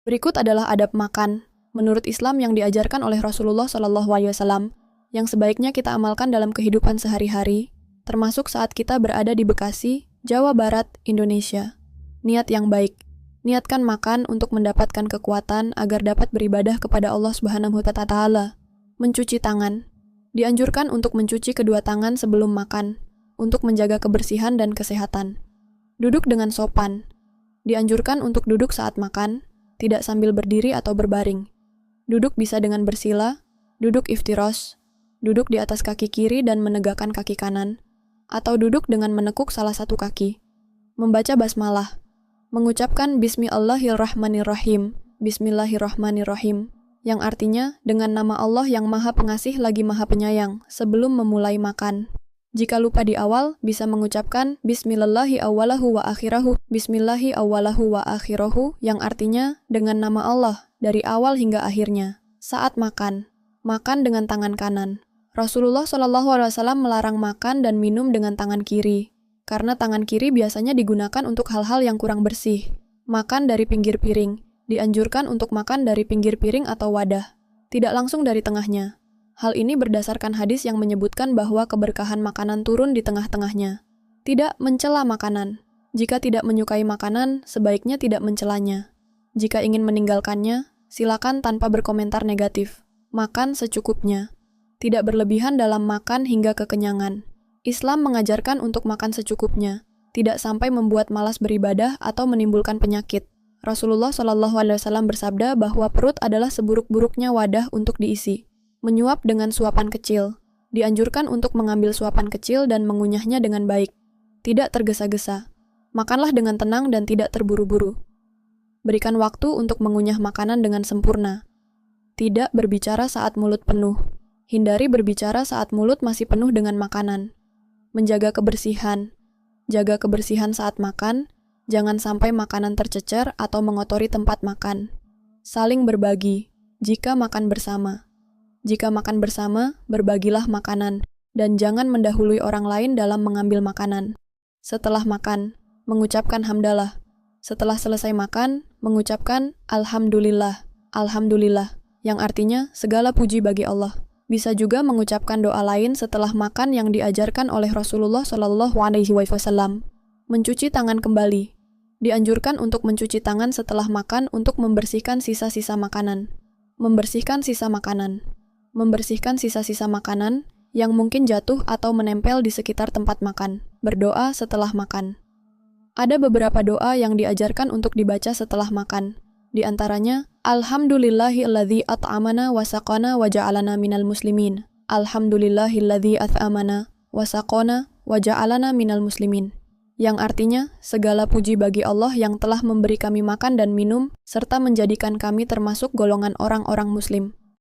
Berikut adalah adab makan menurut Islam yang diajarkan oleh Rasulullah SAW yang sebaiknya kita amalkan dalam kehidupan sehari-hari, termasuk saat kita berada di Bekasi, Jawa Barat, Indonesia. Niat yang baik. Niatkan makan untuk mendapatkan kekuatan agar dapat beribadah kepada Allah Subhanahu wa Ta'ala. Mencuci tangan. Dianjurkan untuk mencuci kedua tangan sebelum makan, untuk menjaga kebersihan dan kesehatan. Duduk dengan sopan. Dianjurkan untuk duduk saat makan, tidak sambil berdiri atau berbaring. Duduk bisa dengan bersila, duduk iftirosh, duduk di atas kaki kiri dan menegakkan kaki kanan, atau duduk dengan menekuk salah satu kaki. Membaca basmalah, mengucapkan Bismillahirrahmanirrahim, Bismillahirrahmanirrahim, yang artinya dengan nama Allah yang Maha Pengasih lagi Maha Penyayang sebelum memulai makan. Jika lupa di awal, bisa mengucapkan Bismillahi awwalahu wa akhirahu, Bismillahi awwalahu wa akhirahu, yang artinya dengan nama Allah dari awal hingga akhirnya. Saat makan, makan dengan tangan kanan. Rasulullah SAW melarang makan dan minum dengan tangan kiri, karena tangan kiri biasanya digunakan untuk hal-hal yang kurang bersih. Makan dari pinggir piring. Dianjurkan untuk makan dari pinggir piring atau wadah, tidak langsung dari tengahnya. Hal ini berdasarkan hadis yang menyebutkan bahwa keberkahan makanan turun di tengah-tengahnya. Tidak mencela makanan. Jika tidak menyukai makanan, sebaiknya tidak mencelanya. Jika ingin meninggalkannya, silakan tanpa berkomentar negatif. Makan secukupnya. Tidak berlebihan dalam makan hingga kekenyangan. Islam mengajarkan untuk makan secukupnya, tidak sampai membuat malas beribadah atau menimbulkan penyakit. Rasulullah SAW bersabda bahwa perut adalah seburuk-buruknya wadah untuk diisi. Menyuap dengan suapan kecil. Dianjurkan untuk mengambil suapan kecil dan mengunyahnya dengan baik. Tidak tergesa-gesa. Makanlah dengan tenang dan tidak terburu-buru. Berikan waktu untuk mengunyah makanan dengan sempurna. Tidak berbicara saat mulut penuh. Hindari berbicara saat mulut masih penuh dengan makanan. Menjaga kebersihan. Jaga kebersihan saat makan. Jangan sampai makanan tercecer atau mengotori tempat makan. Saling berbagi. Jika makan bersama. Jika makan bersama, berbagilah makanan, dan jangan mendahului orang lain dalam mengambil makanan. Setelah makan, mengucapkan hamdalah. Setelah selesai makan, mengucapkan Alhamdulillah, Alhamdulillah, yang artinya segala puji bagi Allah. Bisa juga mengucapkan doa lain setelah makan yang diajarkan oleh Rasulullah SAW. Mencuci tangan kembali. Dianjurkan untuk mencuci tangan setelah makan untuk membersihkan sisa-sisa makanan. Membersihkan sisa makanan. Membersihkan sisa-sisa makanan yang mungkin jatuh atau menempel di sekitar tempat makan. Berdoa setelah makan. Ada beberapa doa yang diajarkan untuk dibaca setelah makan. Di antaranya, Alhamdulillahilladzi at'amana wa saqana wa ja'alana minal muslimin. Alhamdulillahilladzi at'amana wa saqana wa ja'alana minal muslimin. Yang artinya, segala puji bagi Allah yang telah memberi kami makan dan minum, serta menjadikan kami termasuk golongan orang-orang muslim.